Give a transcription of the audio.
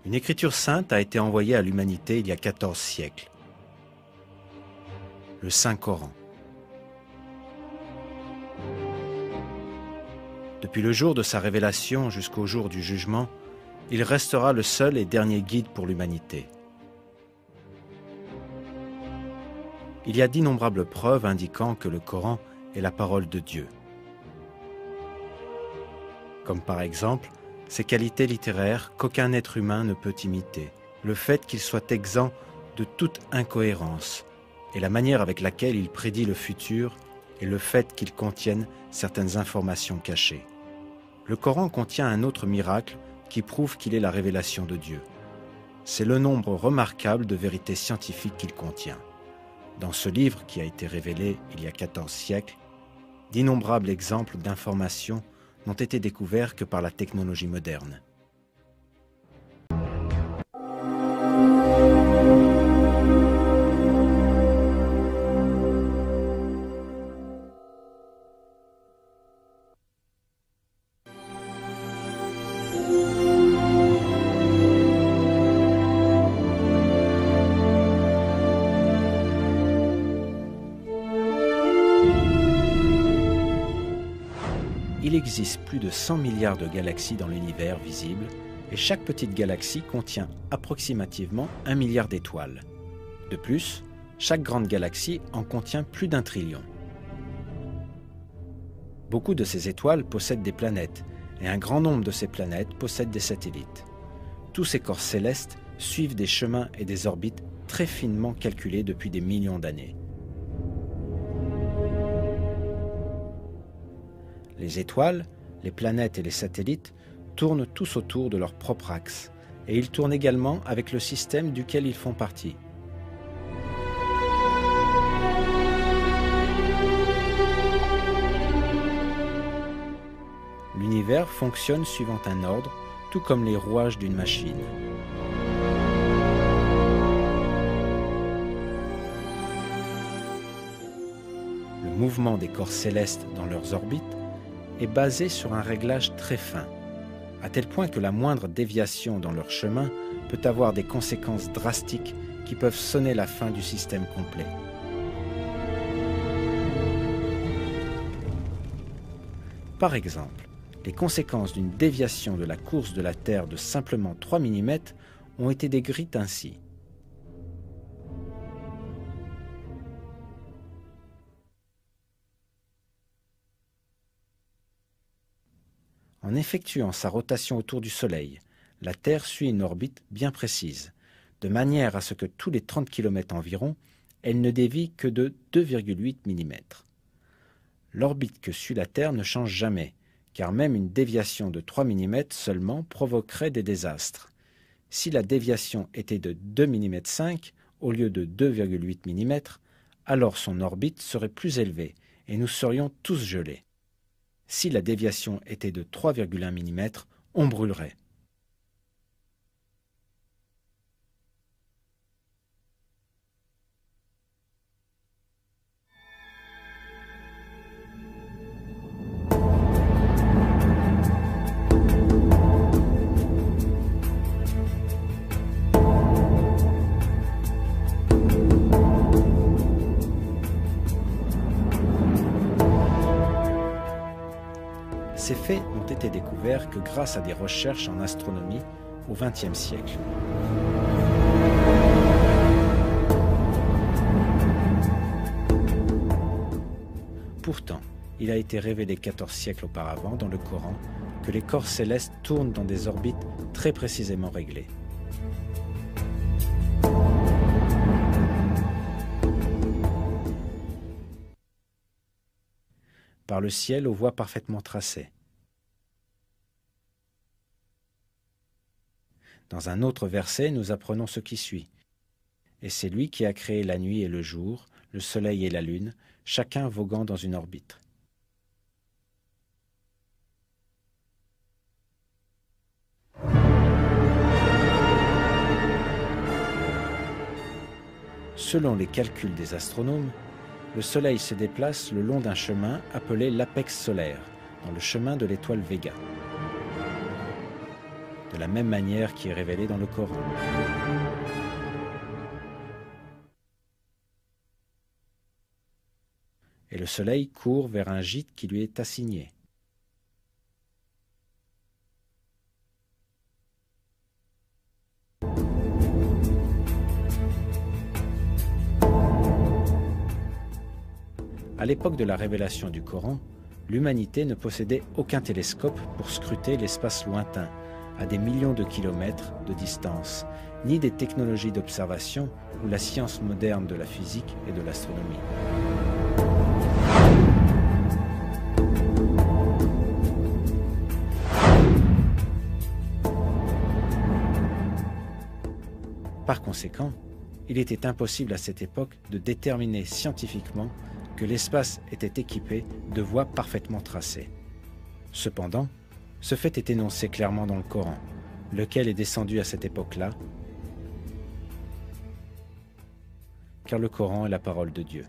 Une écriture sainte a été envoyée à l'humanité il y a 14 siècles. Le Saint-Coran. Depuis le jour de sa révélation jusqu'au jour du jugement, il restera le seul et dernier guide pour l'humanité. Il y a d'innombrables preuves indiquant que le Coran est la parole de Dieu. Comme par exemple, ses qualités littéraires qu'aucun être humain ne peut imiter, le fait qu'il soit exempt de toute incohérence, et la manière avec laquelle il prédit le futur, et le fait qu'il contienne certaines informations cachées. Le Coran contient un autre miracle qui prouve qu'il est la révélation de Dieu. C'est le nombre remarquable de vérités scientifiques qu'il contient. Dans ce livre qui a été révélé il y a 14 siècles, d'innombrables exemples d'informations n'ont été découverts que par la technologie moderne. Il existe plus de 100 milliards de galaxies dans l'univers visible et chaque petite galaxie contient approximativement 1 milliard d'étoiles. De plus, chaque grande galaxie en contient plus d'1 trillion. Beaucoup de ces étoiles possèdent des planètes et un grand nombre de ces planètes possèdent des satellites. Tous ces corps célestes suivent des chemins et des orbites très finement calculés depuis des millions d'années. Les étoiles, les planètes et les satellites tournent tous autour de leur propre axe, et ils tournent également avec le système duquel ils font partie. L'univers fonctionne suivant un ordre, tout comme les rouages d'une machine. Le mouvement des corps célestes dans leurs orbites est basé sur un réglage très fin, à tel point que la moindre déviation dans leur chemin peut avoir des conséquences drastiques qui peuvent sonner la fin du système complet. Par exemple, les conséquences d'une déviation de la course de la Terre de simplement 3 mm ont été décrites ainsi. En effectuant sa rotation autour du Soleil, la Terre suit une orbite bien précise, de manière à ce que tous les 30 km environ, elle ne dévie que de 2,8 mm. L'orbite que suit la Terre ne change jamais, car même une déviation de 3 mm seulement provoquerait des désastres. Si la déviation était de 2,5 mm au lieu de 2,8 mm, alors son orbite serait plus élevée et nous serions tous gelés. Si la déviation était de 3,1 mm, on brûlerait. Ces faits n'ont été découverts que grâce à des recherches en astronomie au XXe siècle. Pourtant, il a été révélé 14 siècles auparavant dans le Coran que les corps célestes tournent dans des orbites très précisément réglées. Par le ciel aux voies parfaitement tracées. Dans un autre verset, nous apprenons ce qui suit. Et c'est lui qui a créé la nuit et le jour, le soleil et la lune, chacun voguant dans une orbite. Selon les calculs des astronomes, le Soleil se déplace le long d'un chemin appelé l'apex solaire, dans le chemin de l'étoile Vega. de la même manière qui est révélée dans le Coran. Et le soleil court vers un gîte qui lui est assigné. À l'époque de la révélation du Coran, l'humanité ne possédait aucun télescope pour scruter l'espace lointain, à des millions de kilomètres de distance, ni des technologies d'observation ou la science moderne de la physique et de l'astronomie. Par conséquent, il était impossible à cette époque de déterminer scientifiquement que l'espace était équipé de voies parfaitement tracées. Cependant, ce fait est énoncé clairement dans le Coran, lequel est descendu à cette époque-là, car le Coran est la parole de Dieu.